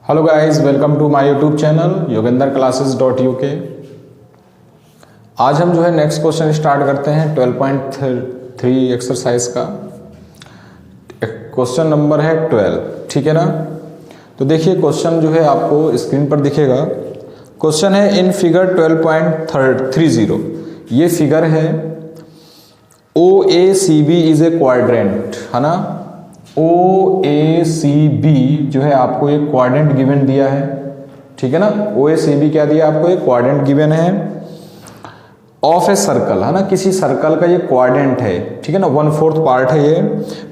Hello guys, welcome to my YouTube channel yogendarclasses.uk। आज हम जो है नेक्स्ट क्वेश्चन स्टार्ट करते हैं 12.3 एक्सरसाइज का। क्वेश्चन नंबर है 12, ठीक है ना। तो देखिए क्वेश्चन जो है आपको स्क्रीन पर दिखेगा। क्वेश्चन है इन फिगर 12.30। ये फिगर है OACB इज ए क्वाड्रेंट, है ना। OACB जो है आपको एक क्वाड्रेंट गिवन दिया है, ठीक है ना। OACB क्या दिया आपको, एक क्वाड्रेंट गिवन है ऑफ ए सर्कल, है ना। किसी सर्कल का ये क्वाड्रेंट है, ठीक है ना। 1/4 पार्ट है ये,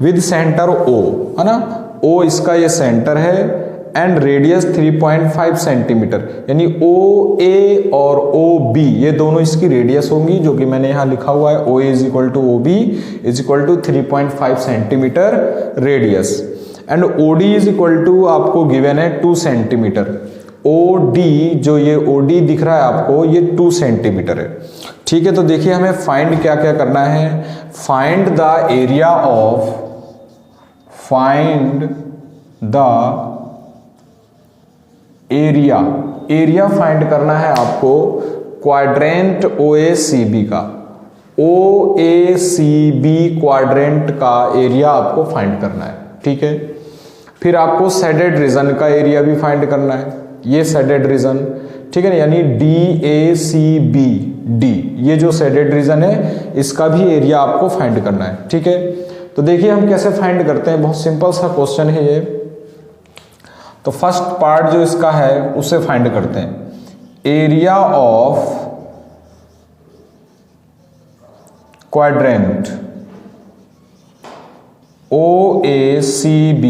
विद सेंटर O, है ना। O इसका ये सेंटर है एंड रेडियस 3.5 सेंटीमीटर, यानी OA और OB ये दोनों इसकी रेडियस होंगी, जो कि मैंने यहाँ लिखा हुआ है। OA is equal to OB is equal to 3.5 centimetre radius and OD is equal to आपको गिवन है 2 सेंटीमीटर। OD जो ये OD दिख रहा है आपको, ये 2 सेंटीमीटर है, ठीक है। तो देखिए हमें फाइंड क्या क्या करना है। Find the area area find करना है आपको क्वाड्रेंट OACB का। OACB क्वाड्रेंट का एरिया आपको फाइंड करना है, ठीक है। फिर आपको शेडेड रीजन का एरिया भी फाइंड करना है, ये शेडेड रीजन, ठीक है ना, यानी DACB ये जो शेडेड रीजन है इसका भी एरिया आपको फाइंड करना है, ठीक है। तो देखिए हम कैसे फाइंड करते हैं, बहुत सिंपल सा क्वेश्चन है ये। तो फर्स्ट पार्ट जो इसका है उसे फाइंड करते हैं। Area of quadrant OACB।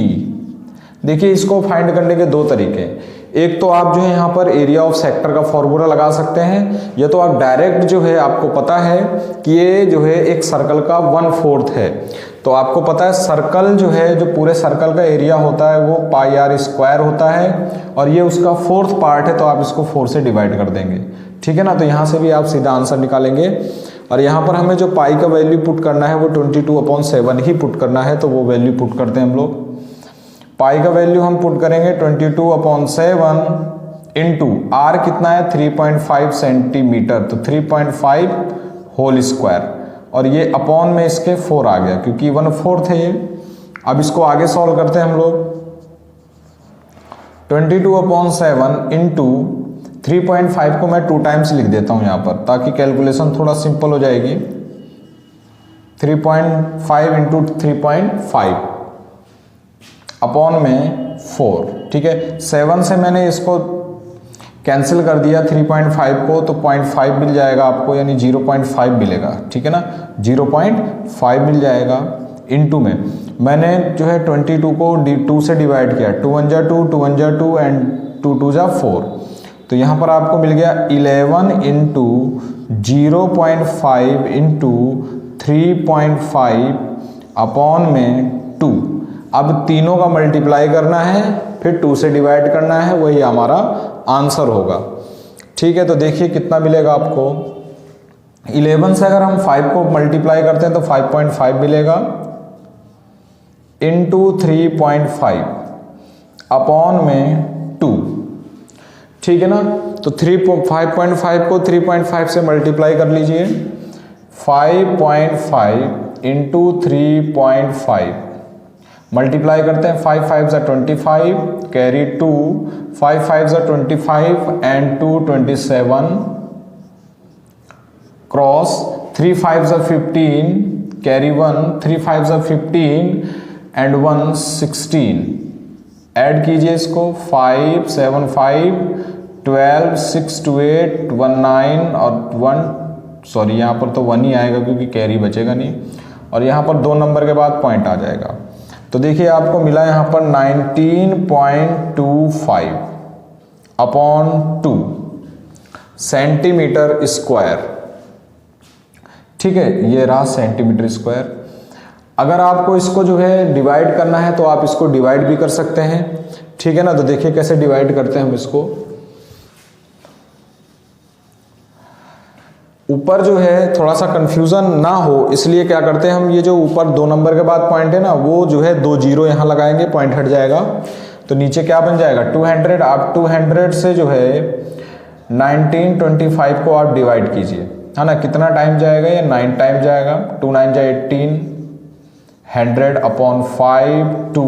देखिए इसको फाइंड करने के दो तरीके हैं। एक तो आप जो है यहाँ पर एरिया ऑफ सेक्टर का फॉर्मूला लगा सकते हैं, या तो आप डायरेक्ट जो है, आपको पता है कि ये जो है एक सर्कल का 1/4 है, तो आपको पता है सर्कल जो है, जो पूरे सर्कल का एरिया होता है वो πr² होता है, और ये उसका 4th पार्ट है, तो आप इसको 4 से डिवाइड कर देंगे, ठीक है ना। तो यहाँ से भी आप सीधा आंसर निकालेंगे। और यहाँ पर हमें जो पाई का वैल्यू पुट करना है वो 22/7 ही पुट करना है, तो वो वैल्यू पुट करते हैं हम लोग। पाई का वैल्यू हम पुट करेंगे 22/7 इंटू आर कितना है 3.5 सेंटीमीटर, तो 3.5 होल स्क्वायर, और ये अपॉन में इसके 4 आ गया क्योंकि 1/4 है ये। अब इसको आगे सॉल्व करते हैं हम लोग। 22/7 इंटू 3.5 को मैं 2 टाइम्स लिख देता हूं यहाँ पर, ताकि कैलकुलेशन थोड़ा सिंपल हो जाएगी। 3.5 इंटू 3.5 अपॉन में 4, ठीक है। 7 से मैंने इसको कैंसिल कर दिया 3.5 को, तो 0.5 मिल जाएगा आपको, यानी 0.5 मिलेगा, ठीक है ना। 0.5 मिल जाएगा। इनटू में मैंने जो है 22 को 2 से डिवाइड किया, 2 1 जा 2, 2 1 जा 2 एंड 2 2 जा 4, तो यहाँ पर आपको मिल गया 11 इंटू 0.5 इंटू 3.5 अपॉन में 2। अब तीनों का मल्टीप्लाई करना है, फिर 2 से डिवाइड करना है, वही हमारा आंसर होगा, ठीक है। तो देखिए कितना मिलेगा आपको। 11 से अगर हम 5 को मल्टीप्लाई करते हैं तो 5.5 मिलेगा इंटू 3.5 अपॉन में 2, ठीक है ना। तो 5.5 को 3.5 से मल्टीप्लाई कर लीजिए। 5.5 इंटू 3.5 मल्टीप्लाई करते हैं, 5 5 जा 25 कैरी 2, 5 5 जा 25 एंड 2 27 क्रॉस 3 5 जा 15 कैरी 1, 3 5 जा 15 एंड 1 16। ऐड कीजिए इसको, 5 7 5 12 6 2 8 1 9 और 1, सॉरी यहाँ पर तो 1 ही आएगा क्योंकि कैरी बचेगा नहीं, और यहाँ पर 2 नंबर के बाद पॉइंट आ जाएगा। तो देखिए आपको मिला यहाँ पर 19.25 अपॉन 2 सेंटीमीटर स्क्वायर, ठीक है। ये रहा सेंटीमीटर स्क्वायर। अगर आपको इसको जो है डिवाइड करना है तो आप इसको डिवाइड भी कर सकते हैं, ठीक है ना। तो देखिए कैसे डिवाइड करते हैं हम इसको। ऊपर जो है थोड़ा सा कंफ्यूजन ना हो इसलिए क्या करते हैं हम, ये जो ऊपर 2 नंबर के बाद पॉइंट है ना, वो जो है 2 जीरो यहाँ लगाएंगे, पॉइंट हट जाएगा। तो नीचे क्या बन जाएगा 200। आप 200 से जो है 1925 को आप डिवाइड कीजिए, है ना, कितना टाइम जाएगा, ये 9 टाइम जाएगा। 2 9 जा 18, 100/5 2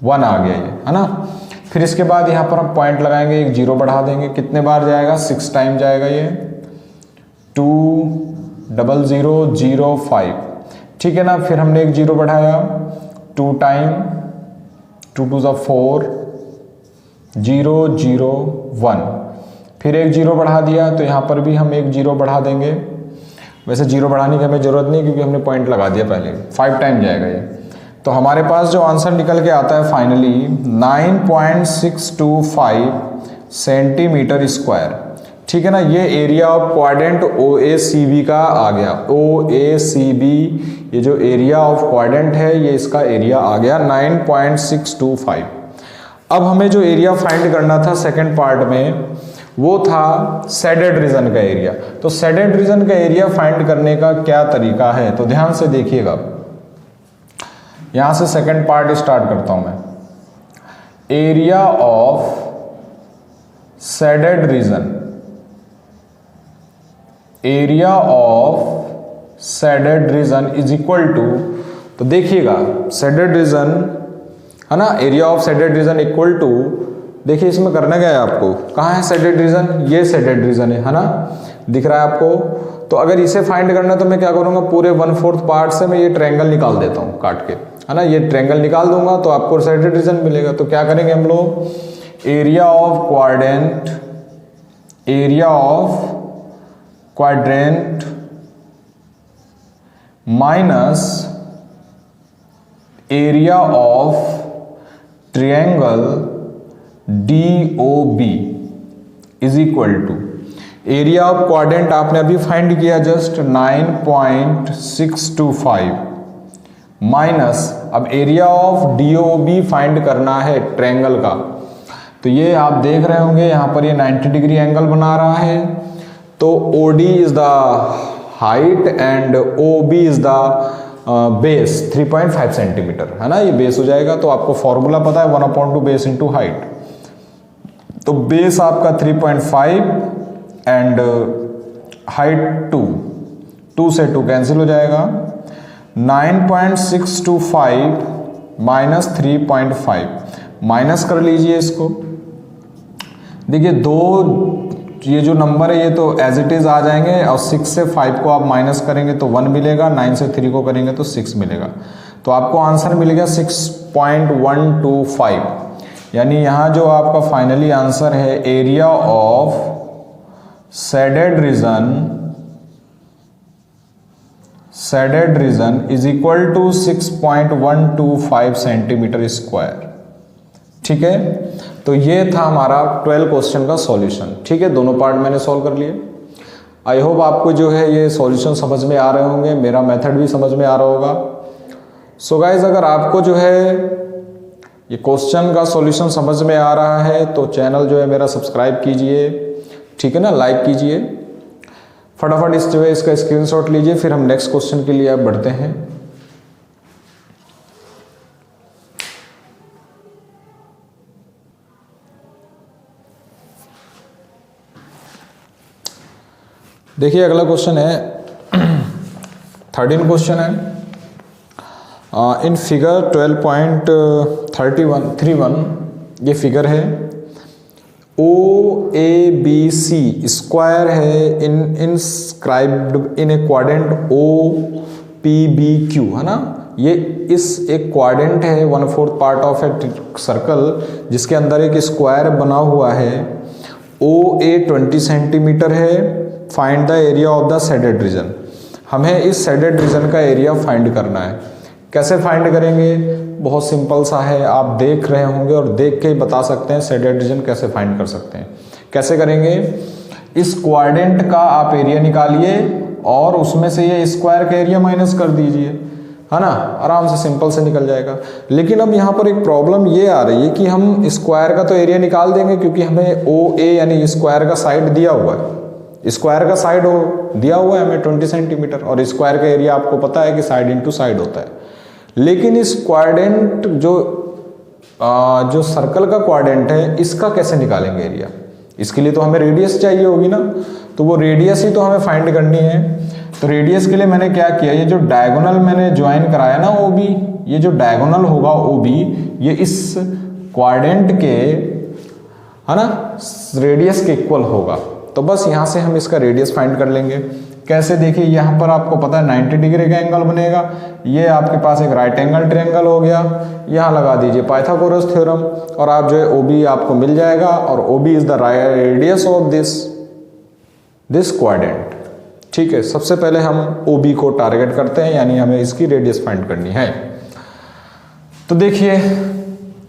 1 आ गया ये, है ना। फिर इसके बाद यहाँ पर हम पॉइंट लगाएंगे, एक जीरो बढ़ा देंगे, कितने बार जाएगा 6 टाइम जाएगा ये 20005, ठीक है ना। फिर हमने एक जीरो बढ़ाया 2 टाइम, 2 2 जा 4 001, फिर एक जीरो बढ़ा दिया, तो यहाँ पर भी हम एक जीरो बढ़ा देंगे। वैसे जीरो बढ़ाने की हमें ज़रूरत नहीं क्योंकि हमने पॉइंट लगा दिया पहले। 5 टाइम जाएगा ये। तो हमारे पास जो आंसर निकल के आता है फाइनली 9.625 सेंटीमीटर स्क्वायर, ठीक है ना। ये एरिया ऑफ क्वाड्रेंट OACB का आ गया। OACB ये जो एरिया ऑफ क्वाड्रेंट है ये इसका एरिया आ गया 9.625। अब हमें जो एरिया फाइंड करना था सेकंड पार्ट में वो था शेडेड रीजन का एरिया। तो शेडेड रीजन का एरिया फाइंड करने का क्या तरीका है, तो ध्यान से देखिएगा। यहां से सेकंड पार्ट स्टार्ट करता हूं मैं। Area of shaded region, area of shaded region is equal to, तो देखिएगा शेडेड रीजन, है ना, area of shaded region equal to, देखिए इसमें करना क्या है आपको, कहाँ है शेडेड रीजन, ये शेडेड रीजन है ना, दिख रहा है आपको। तो अगर इसे फाइंड करना है तो मैं क्या करूंगा, पूरे 1/4 पार्ट से मैं ये ट्रायंगल निकाल देता हूं काट के, है ना। ये ट्रायंगल निकाल दूंगा तो आपको शेडेड रीजन मिलेगा। तो क्या करेंगे हम लोग, area of quadrant, area of quadrant minus area of triangle DOB is equal to, area of quadrant आपने अभी फाइंड किया जस्ट 9.625 माइनस, अब एरिया ऑफ DOB फाइंड करना है ट्रायंगल का। तो ये आप देख रहे होंगे यहाँ पर ये 90 डिग्री एंगल बना रहा है। तो OD is the height and OB is the base 3.5 centimetre, है ना, ये बेस हो जाएगा। तो आपको फॉर्मूला पता है 1/2 बेस इंटू हाइट। तो बेस आपका 3.5 एंड हाइट 2 से 2 कैंसिल हो जाएगा। 9.625 माइनस 3.5 माइनस कर लीजिए इसको। देखिए दो ये जो नंबर है ये तो एज इट इज आ जाएंगे, और 6 से 5 को आप माइनस करेंगे तो 1 मिलेगा, 9 से 3 को करेंगे तो 6 मिलेगा। तो आपको आंसर मिलेगा 6.125। यानी यहाँ जो आपका फाइनली आंसर है area of shaded region is equal to 6.125 centimetre square, ठीक है। तो ये था हमारा 12 क्वेश्चन का सॉल्यूशन, ठीक है। दोनों पार्ट मैंने सॉल्व कर लिए। आई होप आपको जो है ये सॉल्यूशन समझ में आ रहे होंगे, मेरा मेथड भी समझ में आ रहा होगा। सो गाइज, अगर आपको जो है ये क्वेश्चन का सॉल्यूशन समझ में आ रहा है तो चैनल जो है मेरा सब्सक्राइब कीजिए, ठीक है ना, लाइक कीजिए। फटाफट इस जो है इसका स्क्रीनशॉट लीजिए, फिर हम नेक्स्ट क्वेश्चन के लिए अब बढ़ते हैं। देखिए अगला क्वेश्चन है 13 क्वेश्चन है। इन फिगर 12.31 ये फिगर है। OABC स्क्वायर है inscribed in A quadrant OPBQ, है ना। ये इस एक क्वाड्रेंट है 1/4 पार्ट ऑफ ए सर्कल जिसके अंदर एक स्क्वायर बना हुआ है। OA 20 सेंटीमीटर है। Find the area of the shaded reason. हमें इस शेडेड रीजन का एरिया फाइंड करना है। कैसे फाइंड करेंगे, बहुत सिंपल सा है, आप देख रहे होंगे और देख के ही बता सकते हैं शेडेड रीजन कैसे फाइंड कर सकते हैं। कैसे करेंगे, इस क्वाड्रेंट का आप एरिया निकालिए और उसमें से ये स्क्वायर का एरिया माइनस कर दीजिए, है ना, आराम से सिंपल से निकल जाएगा। लेकिन अब यहाँ पर एक प्रॉब्लम ये आ रही है कि हम स्क्वायर का तो एरिया निकाल देंगे क्योंकि हमें OA यानी स्क्वायर का साइड दिया हुआ है, स्क्वायर का साइड दिया हुआ है हमें 20 सेंटीमीटर, और स्क्वायर का एरिया आपको पता है कि साइड इंटू साइड होता है। लेकिन इस क्वाड्रेंट जो जो सर्कल का क्वाड्रेंट है इसका कैसे निकालेंगे एरिया, इसके लिए तो हमें रेडियस चाहिए होगी ना, तो वो रेडियस ही तो हमें फाइंड करनी है। तो रेडियस के लिए मैंने क्या किया, ये जो डायगोनल मैंने ज्वाइन कराया ना OB, ये जो डायगोनल होगा OB ये इस क्वाड्रेंट के, है ना, रेडियस के इक्वल होगा। तो बस यहाँ से हम इसका रेडियस फाइंड कर लेंगे। कैसे, देखिए यहाँ पर आपको पता है 90 डिग्री का एंगल बनेगा, ये आपके पास एक राइट एंगल ट्रायंगल हो गया, यहाँ लगा दीजिए पाइथागोरस थ्योरम और आप जो है OB आपको मिल जाएगा, और OB is the radius of this quadrant. ठीक है, सबसे पहले हम OB को टारगेट करते हैं, यानी हमें इसकी रेडियस फाइंड करनी है। तो देखिए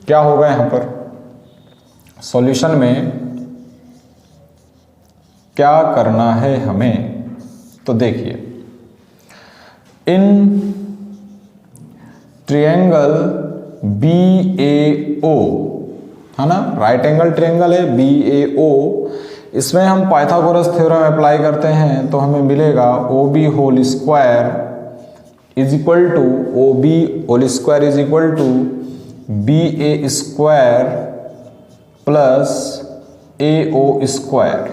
क्या होगा यहाँ पर सॉल्यूशन में क्या करना है हमें। तो देखिए इन ट्रायंगल BAO, है ना, राइट एंगल ट्रायंगल है BAO, इसमें हम पाइथागोरस थ्योरम अप्लाई करते हैं तो हमें मिलेगा OB whole square is equal to OB whole square is equal to BA square plus AO square.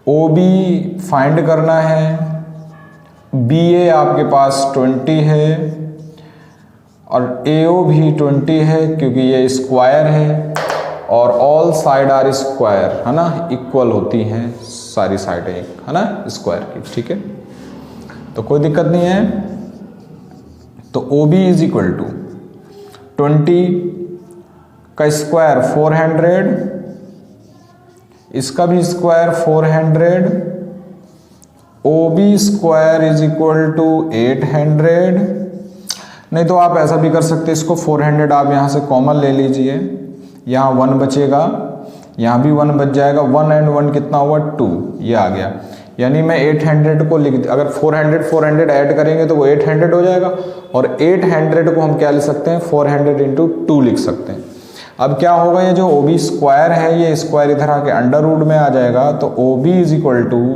OB find करना है, BA आपके पास 20 है और AO भी 20 है क्योंकि ये स्क्वायर है, और ऑल साइड आर स्क्वायर, है ना, इक्वल होती हैं सारी साइडें, है ना, स्क्वायर की। ठीक है, तो कोई दिक्कत नहीं है। तो OB इज इक्वल टू 20 का स्क्वायर 400, इसका भी square 400, OB square is equal to 800। नहीं तो आप ऐसा भी कर सकते, इसको 400 आप यहाँ से कॉमन ले लीजिए, यहाँ 1 बचेगा, यहाँ भी 1 बच जाएगा, 1 and 1 कितना हुआ 2, ये आ गया। यानी मैं 800 को लिख, अगर 400 ऐड करेंगे तो वो 800 हो जाएगा, और 800 को हम क्या लिख सकते हैं 400 इंटू 2 लिख सकते हैं। अब क्या होगा, ये जो OB स्क्वायर है ये स्क्वायर इधर आके अंडर रूट में आ जाएगा, तो OB is equal to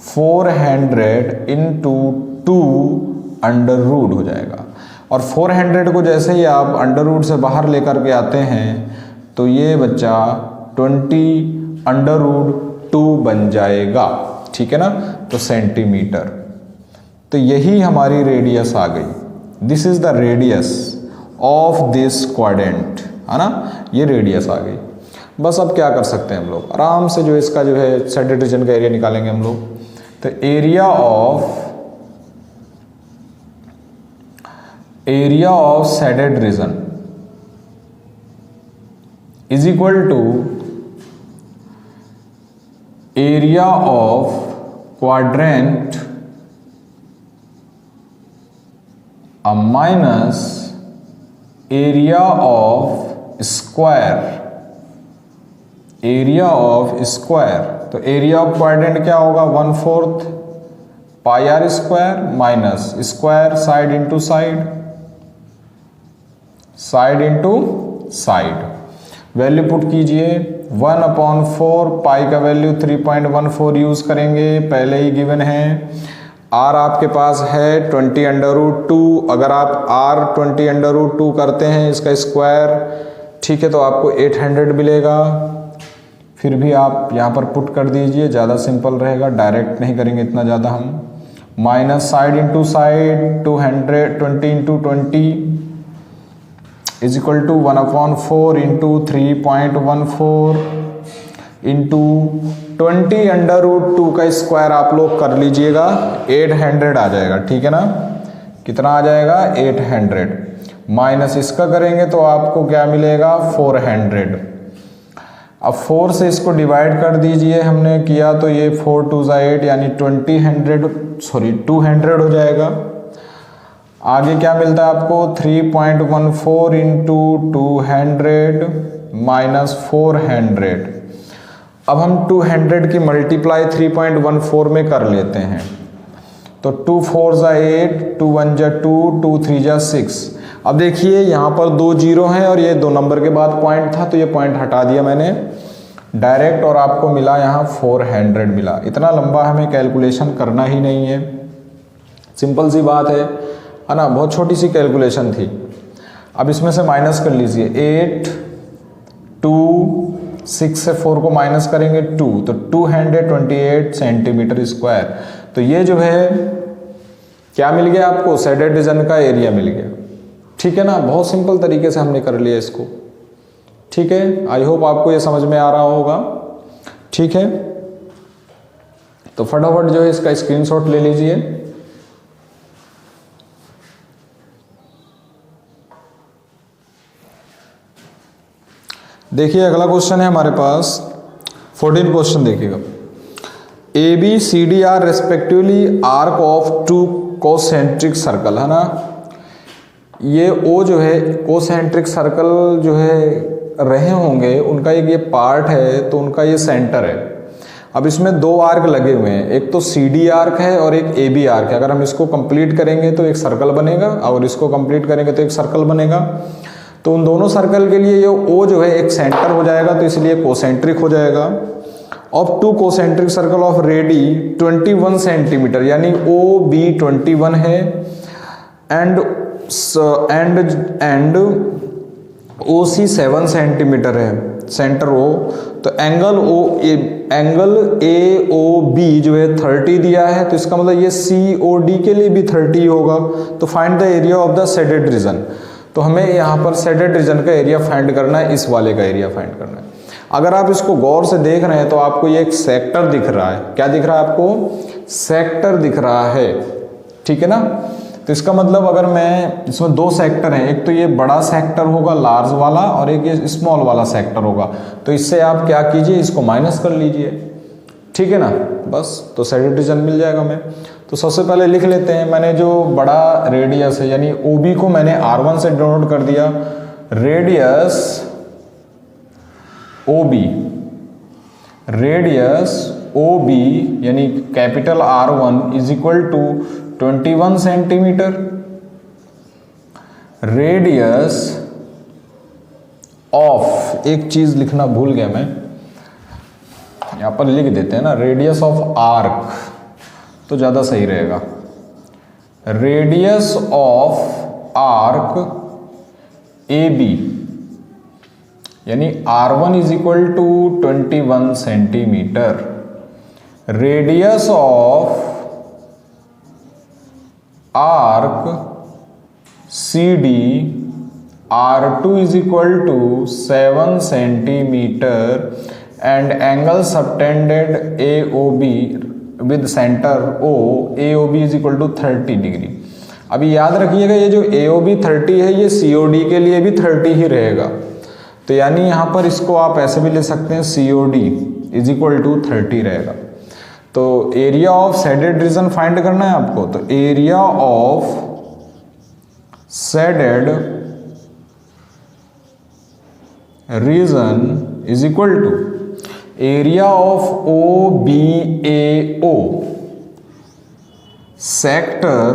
400 into 2 under root हो जाएगा। और 400 को जैसे ही आप अंडर रूट से बाहर लेकर के आते हैं तो ये बच्चा 20 अंडर रूट 2 बन जाएगा। ठीक है ना, तो सेंटीमीटर। तो यही हमारी रेडियस आ गई, this is the radius of this quadrant, है ना, ये रेडियस आ गई। बस अब क्या कर सकते हैं हम लोग, आराम से जो इसका जो है सेडेड रीजन का एरिया निकालेंगे हम लोग। तो area of shaded region is equal to area of quadrant minus area of square, area of square. तो एरिया ऑफ क्वाड्रेंट क्या होगा 1/4 pi r square minus square side into side, side into side. Value put कीजिए 1/4 पाई का value 3.14 use करेंगे, पहले ही given है। Are आपके पास है 20√2, अगर आप आर 20√2 करते हैं इसका स्क्वायर, ठीक है, तो आपको 800 मिलेगा। फिर भी आप यहाँ पर पुट कर दीजिए, ज़्यादा सिंपल रहेगा, डायरेक्ट नहीं करेंगे इतना ज़्यादा हम। Minus side into side 220 into 20 is equal to 1/4 into 3.14 into 20√2 का स्क्वायर आप लोग कर लीजिएगा, 800 आ जाएगा। ठीक है ना, कितना आ जाएगा 800, माइनस इसका करेंगे तो आपको क्या मिलेगा 400। अब 4 से इसको डिवाइड कर दीजिए, हमने किया तो ये 4 2 8 यानी 200 हो जाएगा। आगे क्या मिलता है आपको 3.14 इंटू 200 माइनस 400। अब हम 200 की मल्टीप्लाई 3.14 में कर लेते हैं, तो 2 4 8, 2 1 2, 2 3 6। अब देखिए यहाँ पर 2 0 हैं और ये 2 नंबर के बाद पॉइंट था, तो ये पॉइंट हटा दिया मैंने डायरेक्ट, और आपको मिला यहाँ 400 मिला। इतना लंबा हमें कैलकुलेशन करना ही नहीं है, सिंपल सी बात है ना, बहुत छोटी सी कैलकुलेशन थी। अब इसमें से माइनस कर लीजिए 8, 2, 6 से 4 को माइनस करेंगे 2, तो 228 सेंटीमीटर स्क्वायर। तो ये जो है क्या मिल गया आपको, शेडेड रीजन का एरिया मिल गया। ठीक है ना, बहुत सिंपल तरीके से हमने कर लिया इसको। ठीक है, आई होप आपको ये समझ में आ रहा होगा। ठीक है, तो फटाफट जो है इसका स्क्रीनशॉट ले लीजिए। देखिए अगला क्वेश्चन है हमारे पास 14 क्वेश्चन देखिएगा। A B C D are respectively arc of two concentric circle, है ना। ये ओ जो है कोसेंट्रिक सर्कल जो है रहे होंगे, उनका एक ये पार्ट है, तो उनका ये सेंटर है। अब इसमें दो आर्क लगे हुए हैं, एक तो सी डी आर्क है और एक ए बी आर्क है। अगर हम इसको कंप्लीट करेंगे तो एक सर्कल बनेगा, और इसको कंप्लीट करेंगे तो एक सर्कल बनेगा। तो उन दोनों सर्कल के लिए ये ओ जो है एक सेंटर हो जाएगा, तो इसलिए कोसेंट्रिक हो जाएगा। Of two concentric circle of radii 21 centimetre, यानी ओ बी 21 है, एंड ओ सी 7 सेंटीमीटर है, सेंटर ओ। तो एंगल ए ओ बी जो है 30 दिया है, तो इसका मतलब ये सी ओ डी के लिए भी 30 होगा। तो find the area of the shaded region. तो हमें यहाँ पर शेडेड रीजन का एरिया फाइंड करना है, इस वाले का एरिया फाइंड करना है। अगर आप इसको गौर से देख रहे हैं तो आपको ये एक सेक्टर दिख रहा है। क्या दिख रहा है आपको? सेक्टर दिख रहा है। ठीक है ना। तो इसका मतलब अगर मैं इसमें दो सेक्टर हैं, एक तो ये बड़ा सेक्टर होगा लार्ज वाला, और एक ये स्मॉल वाला सेक्टर होगा। तो इससे आप क्या कीजिए, इसको माइनस कर लीजिए। ठीक है ना, बस तो शेडेड रीजन मिल जाएगा हमें। तो सबसे पहले लिख लेते हैं, मैंने जो बड़ा रेडियस है यानी ओ बी को मैंने R1 से डिनोट कर दिया। रेडियस ओ बी यानी capital R1 is equal to 21 centimetre. Radius of, एक चीज लिखना भूल गया मैं, यहां पर लिख देते हैं ना, रेडियस ऑफ आर्क तो ज्यादा सही रहेगा। Radius of arc A B यानी R1 is equal to 21 centimetre. Radius of arc C D R2 is equal to 7 centimetre and angle subtended AOB with centre O AOB is equal to 30 degree. अभी याद रखिएगा ये जो AOB 30 है ये COD के लिए भी 30 ही रहेगा। तो यानी यहां पर इसको आप ऐसे भी ले सकते हैं, COD इज इक्वल टू 30 रहेगा। तो area of shaded region find करना है आपको। तो area of shaded region is equal to area of OBAO sector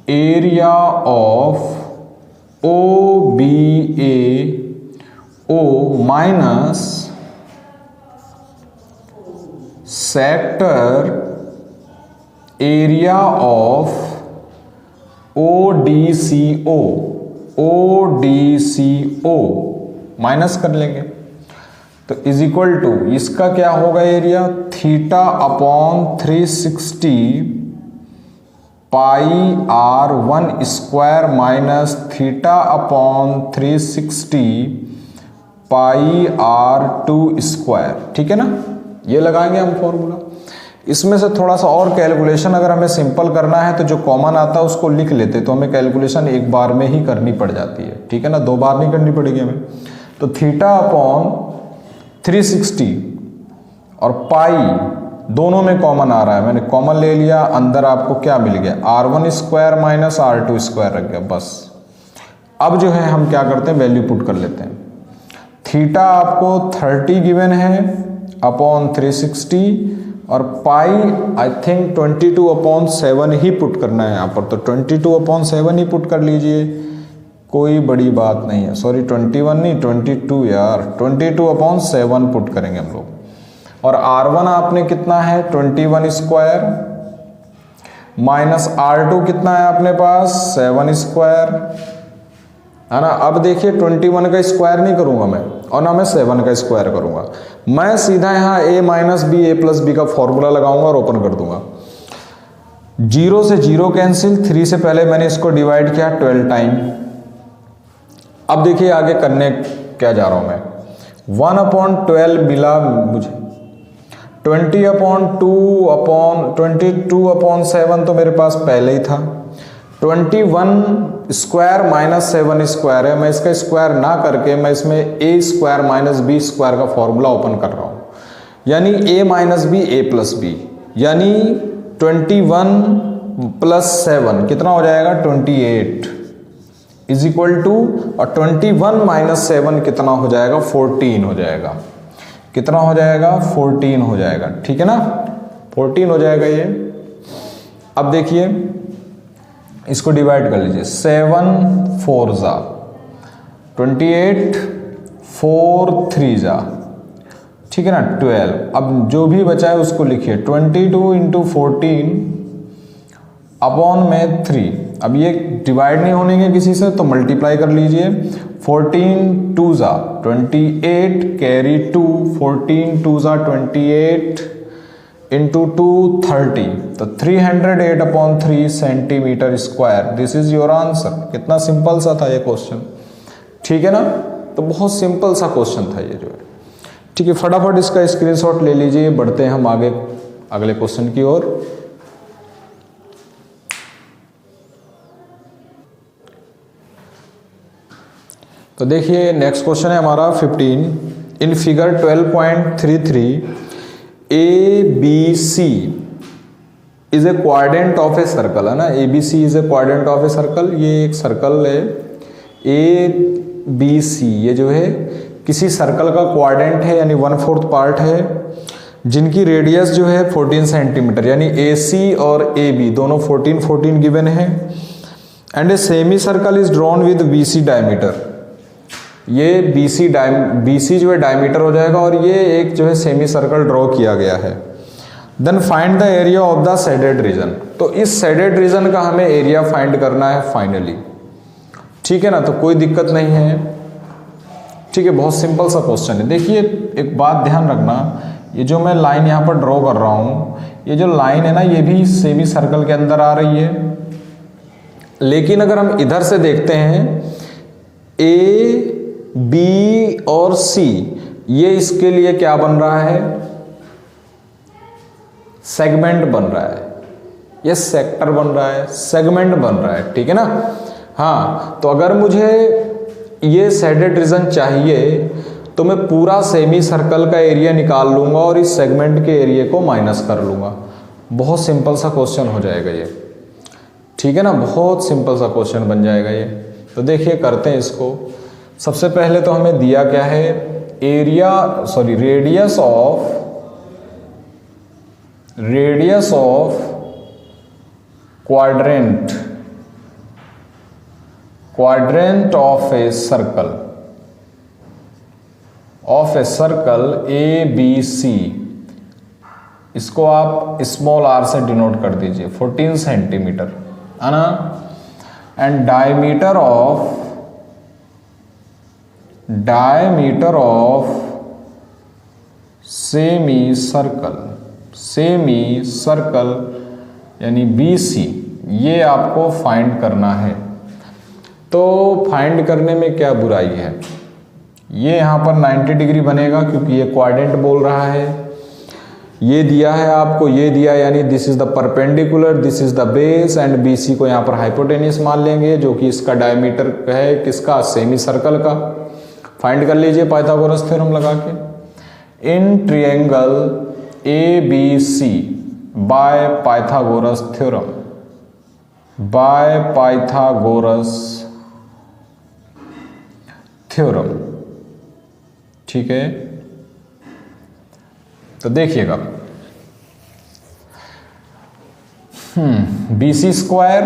area of OBAO minus sector area of ODCO minus कर लेंगे। तो इज इक्वल टू इसका क्या होगा area, theta upon 360 pi R1 square minus theta upon 360 pi R2 square. ठीक है ना, ये लगाएंगे हम फॉर्मूला। इसमें से थोड़ा सा और कैलकुलेशन अगर हमें सिंपल करना है तो जो कॉमन आता है उसको लिख लेते, तो हमें कैलकुलेशन एक बार में ही करनी पड़ जाती है। ठीक है ना, दो बार नहीं करनी पड़ेगी हमें। तो थीटा अपॉन 360 और पाई दोनों में कॉमन आ रहा है, मैंने कॉमन ले लिया, अंदर आपको क्या मिल गया, R1 square minus R2 square रख गया बस। अब जो है हम क्या करते हैं, वैल्यू पुट कर लेते हैं। थीटा आपको 30 गिवन है अपॉन 360 और पाई आई थिंक 22/7 ही पुट करना है यहाँ पर। तो 22/7 ही पुट कर लीजिए, कोई बड़ी बात नहीं है। सॉरी 21 नहीं 22 यार, 22/7 पुट करेंगे हम लोग। और R1 आपने कितना है 21 स्क्वायर माइनस R2 कितना है अपने पास 7 स्क्वायर, है ना। अब देखिए 21 का स्क्वायर नहीं करूंगा मैं, और ना मैं 7 का स्क्वायर करूंगा, मैं सीधा यहाँ a minus B A plus B का फॉर्मूला लगाऊंगा और ओपन कर दूंगा। 0 से 0 कैंसिल, 3 से पहले मैंने इसको डिवाइड किया 12 टाइम। अब देखिए आगे करने क्या जा रहा हूं मैं, 1/12 मिला मुझे, 22/7 तो मेरे पास पहले ही था, 21 स्क्वायर माइनस 7 स्क्वायर है, मैं इसका स्क्वायर ना करके मैं इसमें a square minus B square का फॉर्मूला ओपन कर रहा हूं, यानी a minus B A plus B, यानी 21 प्लस 7 कितना हो जाएगा 28 इज इक्वल टू, और 21 माइनस 7 कितना हो जाएगा 14 हो जाएगा, कितना हो जाएगा 14 हो जाएगा, ठीक है ना, 14 हो जाएगा ये। अब देखिए इसको डिवाइड कर लीजिए, 7 4 जा 28, 4 3 जा, ठीक है ना 12। अब जो भी बचा है उसको लिखिए, 22 इंटू 14 अपॉन में 3। अब ये डिवाइड नहीं होने के किसी से, तो मल्टीप्लाई कर लीजिए, 14 2 जा 28 कैरी 2, 14 2 जा 28 इंटू 2 30, तो 308/3 centimetre square, this is your answer. कितना सिंपल सा था ये क्वेश्चन, ठीक है ना, तो बहुत सिंपल सा क्वेश्चन था ये जो है, ठीक है। फटाफट इसका स्क्रीनशॉट ले लीजिए, बढ़ते हैं हम आगे अगले क्वेश्चन की ओर। तो देखिए नेक्स्ट क्वेश्चन है हमारा 15, in figure 12.33 ABC is a quadrant of a circle, है ना, ABC is a quadrant of a circle, ये एक सर्कल है ABC, ये जो है किसी सर्कल का क्वाड्रेंट है, यानी 1/4 पार्ट है, जिनकी रेडियस जो है 14 सेंटीमीटर, यानी AC और AB दोनों 14 14 गिवन है, and a semi circle is drawn with BC diameter, ये BC जो है डायमीटर हो जाएगा, और ये एक जो है सेमी सर्कल ड्रॉ किया गया है। Then find the area of the shaded region, तो इस शेडेड रीजन का हमें एरिया फाइंड करना है फाइनली, ठीक है ना, तो कोई दिक्कत नहीं है, ठीक है, बहुत सिंपल सा क्वेश्चन है। देखिए एक बात ध्यान रखना, ये जो मैं लाइन यहाँ पर ड्रॉ कर रहा हूँ, ये जो लाइन है ना, ये भी सेमी सर्कल के अंदर आ रही है, लेकिन अगर हम इधर से देखते हैं A B और C, ये इसके लिए क्या बन रहा है, सेगमेंट बन रहा है, ये सेक्टर बन रहा है, सेगमेंट बन रहा है, ठीक है ना। हाँ, तो अगर मुझे ये शेडेड रीजन चाहिए तो मैं पूरा सेमी सर्कल का एरिया निकाल लूंगा और इस सेगमेंट के एरिया को माइनस कर लूंगा। बहुत सिंपल सा क्वेश्चन हो जाएगा ये, ठीक है ना, बहुत सिंपल सा क्वेश्चन बन जाएगा ये। तो देखिए करते हैं इसको। सबसे पहले तो हमें दिया क्या है, radius of quadrant of a circle ABC, इसको आप स्मॉल r से डिनोट कर दीजिए, 14 सेंटीमीटर, है ना, and diameter of semi circle यानी BC, ये आपको फाइंड करना है। तो फाइंड करने में क्या बुराई है, ये यहाँ पर 90 डिग्री बनेगा क्योंकि ये क्वाड्रेंट बोल रहा है, ये दिया है आपको, ये दिया, यानी this is the perpendicular, this is the base, and BC को यहाँ पर हाइपोटेनियस मान लेंगे, जो कि इसका डायमीटर है, किसका, सेमी सर्कल का। फाइंड कर लीजिए पाइथागोरस थ्योरम लगा के, in triangle ABC by Pythagoras theorem, ठीक है। तो देखिएगा, BC square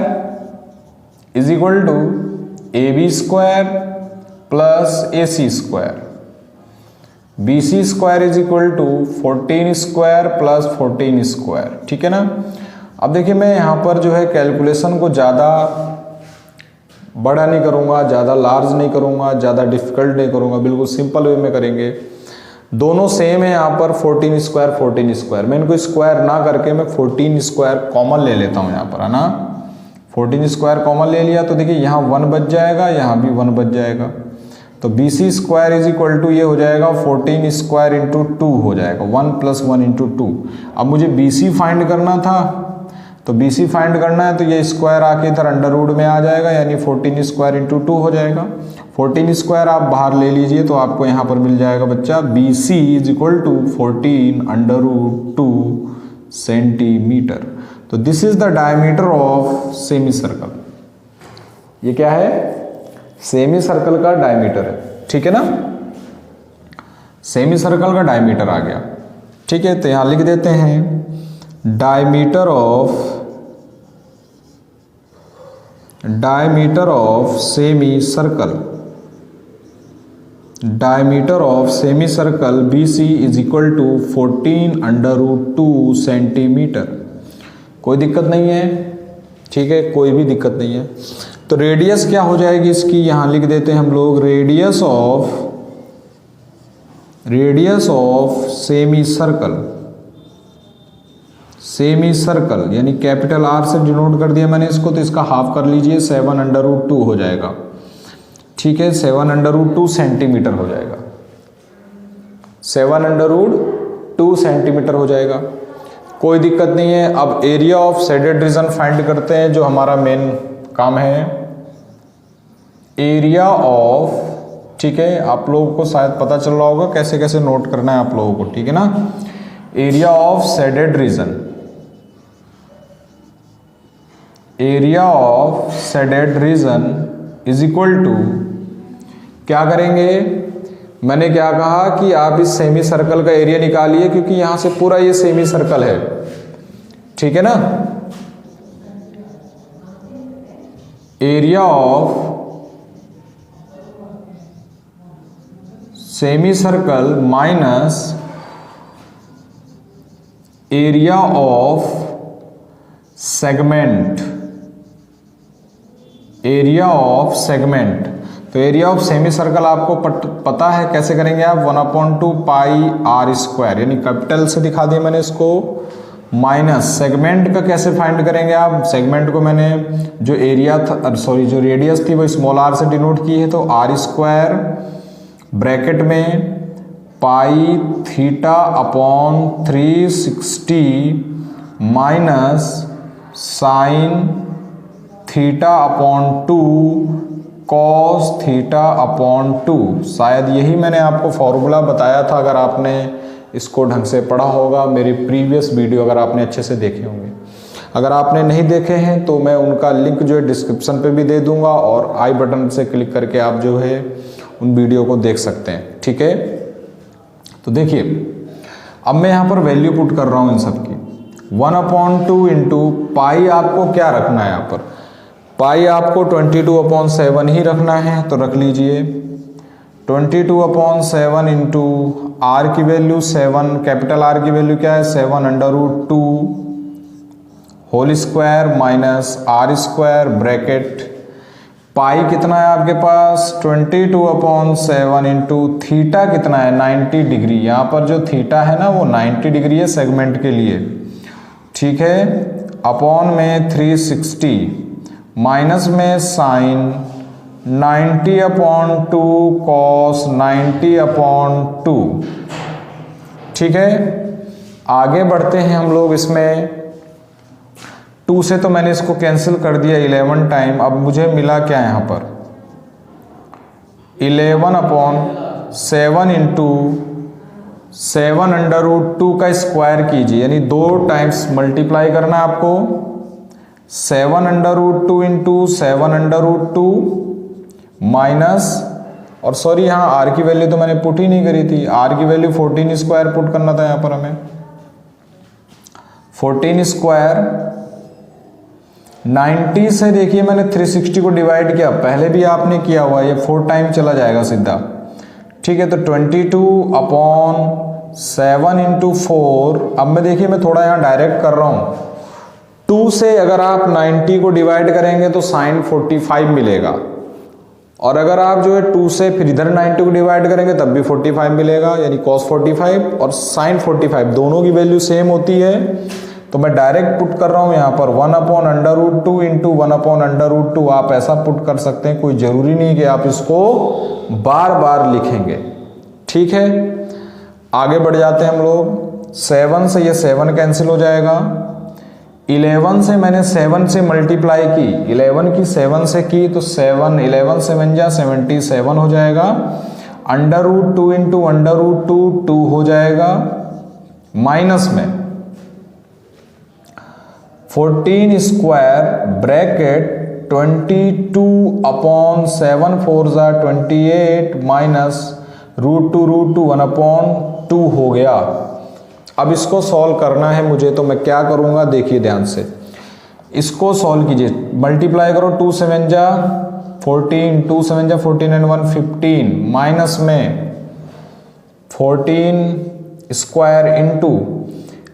is equal to AB square plus AC square, BC square is equal to 14 square plus 14 square, ठीक है ना। अब देखिए मैं यहाँ पर जो है कैलकुलेशन को ज़्यादा बड़ा नहीं करूँगा, ज़्यादा लार्ज नहीं करूँगा, ज़्यादा डिफिकल्ट नहीं करूँगा, बिल्कुल सिंपल वे में करेंगे। दोनों सेम है यहाँ पर 14 स्क्वायर 14 स्क्वायर, मैं इनको स्क्वायर ना करके मैं 14 स्क्वायर कॉमन ले लेता हूँ यहाँ पर, है ना। 14 स्क्वायर कॉमन ले लिया तो देखिए यहाँ 1 बच जाएगा, यहाँ भी 1 बच जाएगा। तो BC square is equal to ये हो जाएगा 14 स्क्वायर इंटू 2 हो जाएगा, 1 + 1 इंटू 2। अब मुझे BC फाइंड करना था, तो BC फाइंड करना है तो ये स्क्वायर आके इधर अंडर रूट में आ जाएगा, यानी 14 स्क्वायर इंटू 2 हो जाएगा। 14 स्क्वायर आप बाहर ले लीजिए तो आपको यहाँ पर मिल जाएगा बच्चा BC is equal to 14 under root 2 centimetre. तो this is the diameter of semi circle. ये क्या है? सेमी सर्कल का डायमीटर है, ठीक है ना। सेमी सर्कल का डायमीटर आ गया, ठीक है। तो यहां लिख देते हैं diameter of semi circle, diameter of semi circle BC is equal to 14 under root 2 centimetre. कोई दिक्कत नहीं है, ठीक है, कोई भी दिक्कत नहीं है। तो रेडियस क्या हो जाएगी इसकी, यहां लिख देते हैं हम लोग रेडियस ऑफ सेमी सर्कल यानी कैपिटल R से डिनोट कर दिया मैंने इसको, तो इसका हाफ कर लीजिए 7 अंडर रूट 2 हो जाएगा, ठीक है। 7 अंडर रूट 2 सेंटीमीटर हो जाएगा, 7 अंडर रूट 2 सेंटीमीटर हो जाएगा, कोई दिक्कत नहीं है। अब area of shaded region find करते हैं, जो हमारा मेन काम है। एरिया ऑफ, ठीक है, आप लोगों को शायद पता चल रहा होगा कैसे कैसे नोट करना है आप लोगों को, ठीक है ना। Area of shaded region, area of shaded region is equal to, क्या करेंगे, मैंने क्या कहा कि आप इस सेमी सर्कल का एरिया निकालिए, क्योंकि यहां से पूरा ये सेमी सर्कल है, ठीक है ना। Area of semi circle minus area of segment, area of segment. तो एरिया ऑफ सेमी सर्कल आपको पता है कैसे करेंगे आप, 1/2 पाई R स्क्वायर, यानी कैपिटल से दिखा दिया मैंने इसको, माइनस सेगमेंट का कैसे फाइंड करेंगे आप। सेगमेंट को मैंने जो एरिया था, सॉरी जो रेडियस थी वो स्मॉल r से डिनोट की है, तो R स्क्वायर ब्रैकेट में pi theta upon 360 minus sine theta upon 2 cos theta upon 2। शायद यही मैंने आपको फॉर्मूला बताया था, अगर आपने इसको ढंग से पढ़ा होगा, मेरी प्रीवियस वीडियो अगर आपने अच्छे से देखे होंगे। अगर आपने नहीं देखे हैं तो मैं उनका लिंक जो है डिस्क्रिप्शन पे भी दे दूंगा, और आई बटन से क्लिक करके आप जो है उन वीडियो को देख सकते हैं, ठीक है। तो देखिए अब मैं यहाँ पर वैल्यू पुट कर रहा हूँ इन सब की, 1/2 इंटू पाई आपको क्या रखना है यहाँ पर, पाई आपको 22/7 ही रखना है, तो रख लीजिए 22/7 इंटू R की वैल्यू 7, कैपिटल R की वैल्यू क्या है 7 under root 2 whole square minus R square bracket, pi कितना है आपके पास 22/7 इंटू थीटा कितना है 90 डिग्री, यहाँ पर जो थीटा है ना वो 90 डिग्री है सेगमेंट के लिए, ठीक है, अपॉन में 360 माइनस में साइन 90/2 कॉस 90/2, ठीक है। आगे बढ़ते हैं हम लोग, इसमें 2 से तो मैंने इसको कैंसिल कर दिया 11 टाइम, अब मुझे मिला क्या यहाँ पर 11/7 इंटू 7 अंडर रूट 2 का स्क्वायर कीजिए, यानी 2 टाइम्स मल्टीप्लाई करना है आपको, 7 under root 2 into 7 under root 2 minus, और सॉरी यहाँ R की वैल्यू तो मैंने पुट ही नहीं करी थी, R की वैल्यू 14 स्क्वायर पुट करना था यहाँ पर हमें, 14 स्क्वायर 90 से देखिए मैंने 360 को डिवाइड किया, पहले भी आपने किया हुआ, ये 4 टाइम चला जाएगा सीधा, ठीक है। तो 22/7 इंटू 4, अब मैं देखिए मैं थोड़ा यहाँ डायरेक्ट कर रहा हूँ, 2 से अगर आप 90 को डिवाइड करेंगे तो साइन 45 मिलेगा, और अगर आप जो है 2 से फिर इधर 90 को डिवाइड करेंगे तब भी 45 मिलेगा, यानी cos 45 और sin 45 दोनों की वैल्यू सेम होती है। तो मैं डायरेक्ट पुट कर रहा हूं यहाँ पर 1/√2 इंटू 1/√2। आप ऐसा पुट कर सकते हैं, कोई जरूरी नहीं कि आप इसको बार बार लिखेंगे। ठीक है, आगे बढ़ जाते हैं हम लोग। 7 से ये 7 कैंसिल हो जाएगा। 11 से मैंने 7 से मल्टीप्लाई की, 11 की 7 से की तो 7 11 7 जा 77 हो जाएगा। √2 इंटू √2 2 हो जाएगा, माइनस में 14 स्क्वायर ब्रैकेट 22/7 4 जा 28 माइनस √2 1/2 हो गया। अब इसको सॉल्व करना है मुझे, तो मैं क्या करूंगा देखिए ध्यान से। इसको सॉल्व कीजिए, मल्टीप्लाई करो 2 7 जा 14, 2 7 जा 14 एंड 1 15, माइनस में 14 स्क्वायर इंटू,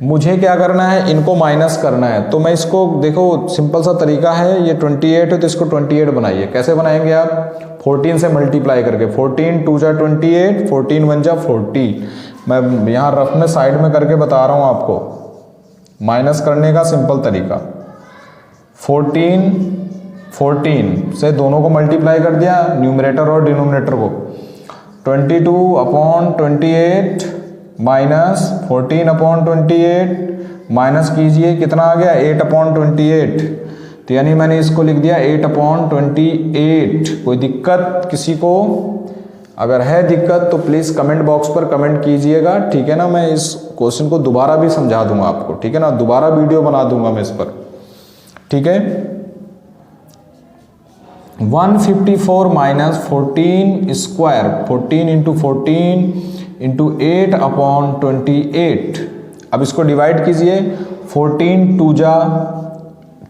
मुझे क्या करना है, इनको माइनस करना है। तो मैं इसको देखो, सिंपल सा तरीका है, ये 28 है तो इसको 28 बनाइए। कैसे बनाएंगे आप, 14 से मल्टीप्लाई करके, 14 2 जा 28, 14 1 जा 40। मैं यहाँ रफ में साइड में करके बता रहा हूँ आपको माइनस करने का सिंपल तरीका। 14 से दोनों को मल्टीप्लाई कर दिया, न्यूमरेटर और डिनोमिनेटर को, 22/28 माइनस 14/28 माइनस कीजिए, कितना आ गया 8/28। तो यानी मैंने इसको लिख दिया 8/28। कोई दिक्कत किसी को? अगर है दिक्कत तो प्लीज़ कमेंट बॉक्स पर कमेंट कीजिएगा, ठीक है ना। मैं इस क्वेश्चन को दोबारा भी समझा दूंगा आपको, ठीक है ना, दोबारा वीडियो बना दूंगा मैं इस पर, ठीक है। 154 माइनस 14 स्क्वायर, 14 इंटू 14 इंटू 8/28। अब इसको डिवाइड कीजिए, 14 2 जा,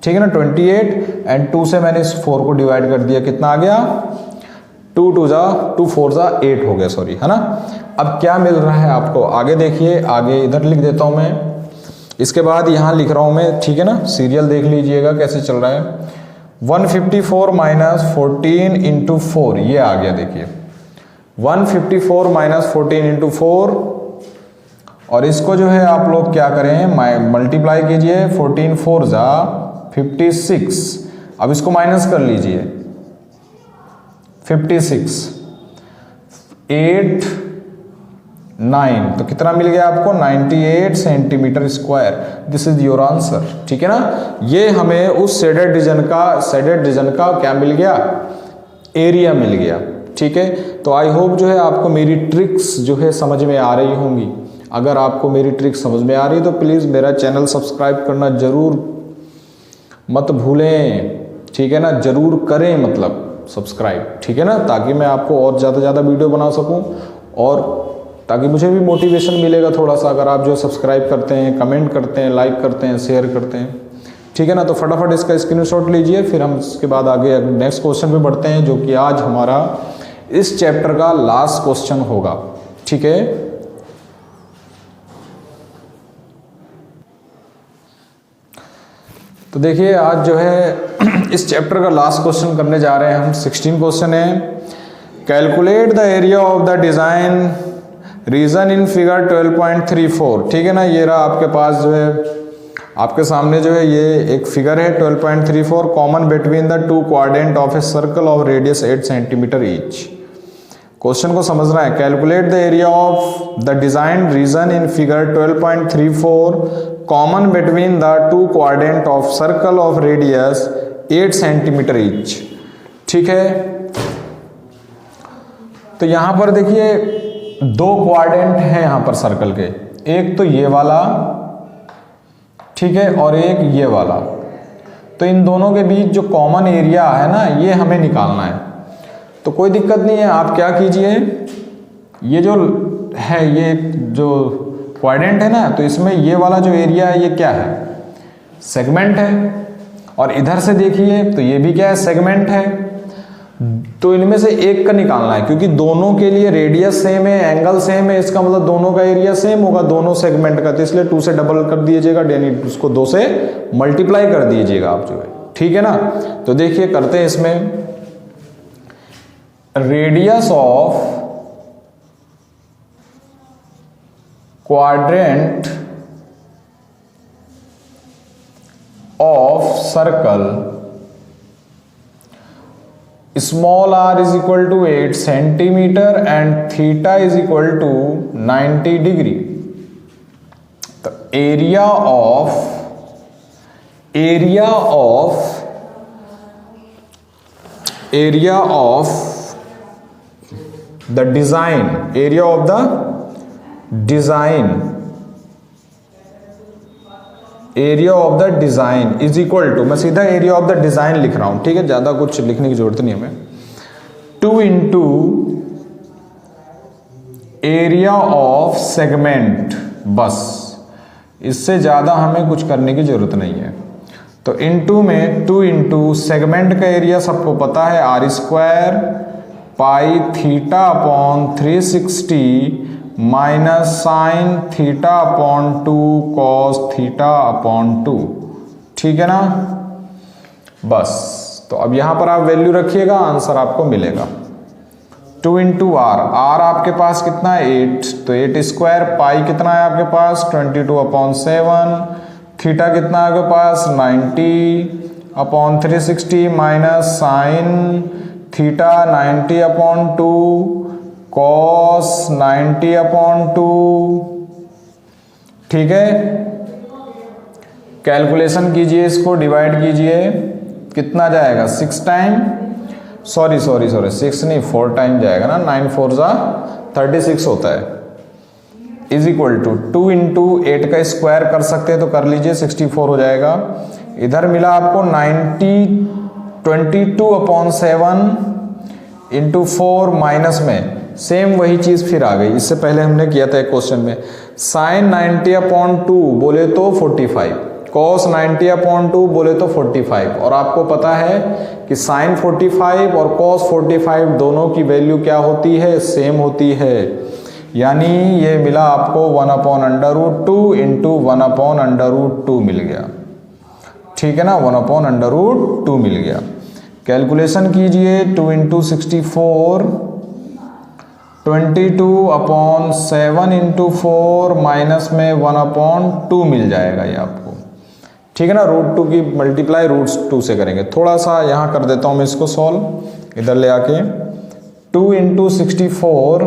ठीक है ना, 28 एंड 2 से मैंने इस 4 को डिवाइड कर दिया, कितना आ गया 2 2 जा 2 4 जा 8 हो गया, सॉरी, है ना। अब क्या मिल रहा है आपको, आगे देखिए, आगे इधर लिख देता हूं मैं, इसके बाद यहां लिख रहा हूं मैं, ठीक है ना, सीरियल देख लीजिएगा कैसे चल रहा है। 154 माइनस 14 इंटू 4, ये आ गया, देखिए 154 माइनस 14 इंटू 4, और इसको जो है आप लोग क्या करें, मल्टीप्लाई कीजिए, 14 4 जा 56। अब इसको माइनस कर लीजिए, 56 8 9, तो कितना मिल गया आपको 98 centimetre square. This is your answer, ठीक है ना। ये हमें उस शेडेड रीजन का क्या मिल गया, एरिया मिल गया, ठीक है। तो आई होप जो है आपको मेरी ट्रिक्स जो है समझ में आ रही होंगी। अगर आपको मेरी ट्रिक्स समझ में आ रही है तो प्लीज़ मेरा चैनल सब्सक्राइब करना जरूर मत भूलें, ठीक है ना, जरूर करें, मतलब सब्सक्राइब, ठीक है ना, ताकि मैं आपको और ज़्यादा वीडियो बना सकूं, और ताकि मुझे भी मोटिवेशन मिलेगा थोड़ा सा, अगर आप जो सब्सक्राइब करते हैं, कमेंट करते हैं, लाइक करते हैं, शेयर करते हैं, ठीक है ना। तो फटाफट इसका स्क्रीनशॉट लीजिए, फिर हम इसके बाद आगे नेक्स्ट क्वेश्चन पे बढ़ते हैं, जो कि आज हमारा इस चैप्टर का लास्ट क्वेश्चन होगा, ठीक है। तो देखिए आज जो है इस चैप्टर का लास्ट क्वेश्चन करने जा रहे हैं हम। 16 क्वेश्चन है, calculate the area of the design region in figure 12.34, ठीक है ना। ये रहा आपके पास जो है, आपके सामने जो है ये एक फिगर है 12.34, common between the two quadrant of a circle of radius 8 centimetre each. Question को समझना है, calculate the area of the design region in figure 12.34 common between the two quadrant of circle of radius 8 centimetre each, ठीक है। तो यहां पर देखिए 2 quadrant हैं यहां पर सर्कल के, एक तो ये वाला, ठीक है, और एक ये वाला। तो इन दोनों के बीच जो कॉमन एरिया है ना, ये हमें निकालना है। तो कोई दिक्कत नहीं है, आप क्या कीजिए, ये जो है, ये जो क्वाड्रेंट है ना, तो इसमें ये वाला जो एरिया है ये क्या है, सेगमेंट है, और इधर से देखिए तो ये भी क्या है, सेगमेंट है। तो इनमें से एक का निकालना है, क्योंकि दोनों के लिए रेडियस सेम है, एंगल सेम है, इसका मतलब दोनों का एरिया सेम होगा दोनों सेगमेंट का, तो इसलिए 2 से डबल कर दीजिएगा, यानी उसको 2 से मल्टीप्लाई कर दीजिएगा आप जो है, ठीक है ना। तो देखिए करते हैं इसमें, radius of quadrant of circle small r is equal to 8 centimetre and theta is equal to 90 degree. तो area of the design, area of the design is equal to, मैं सीधा एरिया ऑफ द डिजाइन लिख रहा हूं, ठीक है, ज्यादा कुछ लिखने की जरूरत नहीं हमें, 2 इंटू एरिया ऑफ सेगमेंट, बस इससे ज्यादा हमें कुछ करने की जरूरत नहीं है। तो इनटू में 2 इंटू सेगमेंट का एरिया सबको पता है r square pi theta upon 360 minus sine theta upon 2 cos theta upon 2, ठीक है ना। बस तो अब यहां पर आप वैल्यू रखिएगा, आंसर आपको मिलेगा 2 इंटू r आपके पास कितना है 8, तो 8 स्क्वायर, पाई कितना है आपके पास 22 अपॉन 7, थीटा कितना है आपके पास 90 upon 360 minus sine theta 90 upon 2 cos 90 upon 2, ठीक है। कैलकुलेशन कीजिए, इसको डिवाइड कीजिए, कितना जाएगा 6 टाइम, सॉरी 6 नहीं 4 टाइम जाएगा ना, 9 4 जा 36 होता है, इज इक्वल टू 2 इंटू 8 का स्क्वायर कर सकते हैं तो कर लीजिए, 64 हो जाएगा। इधर मिला आपको 22 अपॉन 7 इंटू 4 माइनस में सेम वही चीज फिर आ गई, इससे पहले हमने किया था एक क्वेश्चन में, साइन 90 अपॉन 2 बोले तो 45, कॉस 90 अपॉन 2 बोले तो 45, और आपको पता है कि साइन 45 और कॉस 45 दोनों की वैल्यू क्या होती है, सेम होती है, यानी ये मिला आपको 1 upon under root 2 into 1 upon under root 2 मिल गया, ठीक है ना, 1 अपॉन अंडर रूट 2 मिल गया। कैलकुलेशन कीजिए, 2 इंटू 64 22 अपॉन 7 इंटू 4 माइनस में 1 अपॉन 2 मिल जाएगा ये आपको, ठीक है ना। रूट 2 की मल्टीप्लाई रूट 2 से करेंगे, थोड़ा सा यहाँ कर देता हूँ मैं इसको सॉल्व, इधर ले आके 2 इंटू 64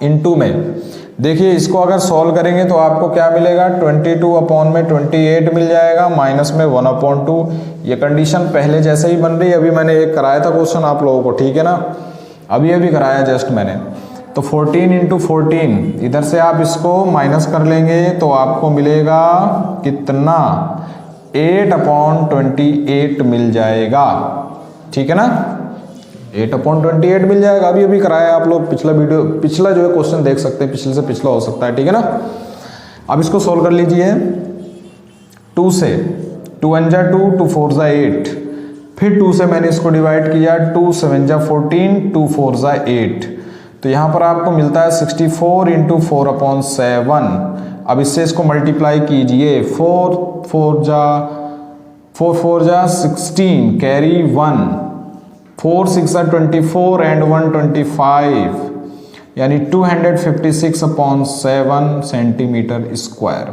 इंटू में देखिए, इसको अगर सॉल्व करेंगे तो आपको क्या मिलेगा, 22 अपॉन में 28 मिल जाएगा, माइनस में 1 अपॉन 2, ये कंडीशन पहले जैसे ही बन रही है, अभी मैंने एक कराया था क्वेश्चन आप लोगों को, ठीक है ना, अभी कराया जस्ट मैंने। तो 14 इंटू 14 इधर से आप इसको माइनस कर लेंगे तो आपको मिलेगा कितना, 8 अपॉन 28 मिल जाएगा, ठीक है ना, 8 अपॉन 28 मिल जाएगा। अभी कराया आप लोग, पिछला जो है क्वेश्चन देख सकते हैं, पिछले से पिछला हो सकता है, ठीक है ना। अब इसको सोल्व कर लीजिए 2 से, 2 1 जा 2, 2 4 जा 8, फिर 2 से मैंने इसको डिवाइड किया, 2 7 जा 14, 2 4 जा 8, तो यहाँ पर आपको मिलता है 64 इंटू 4 अपॉन 7। अब इससे इसको मल्टीप्लाई कीजिए, 4 4 जा 16, कैरी 1, 4 6 जा 24 एंड 1 25, यानी 256 अपॉन 7 सेंटीमीटर स्क्वायर।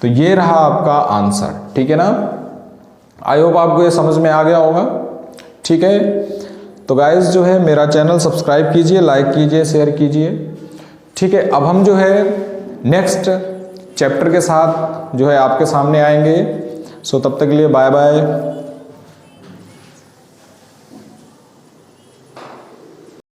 तो ये रहा आपका आंसर, ठीक है ना। आई होप आपको ये समझ में आ गया होगा, ठीक है। तो गाइस जो है मेरा चैनल सब्सक्राइब कीजिए, लाइक कीजिए, शेयर कीजिए, ठीक है। अब हम जो है नेक्स्ट चैप्टर के साथ जो है आपके सामने आएंगे। सो तब तक के लिए बाय बाय।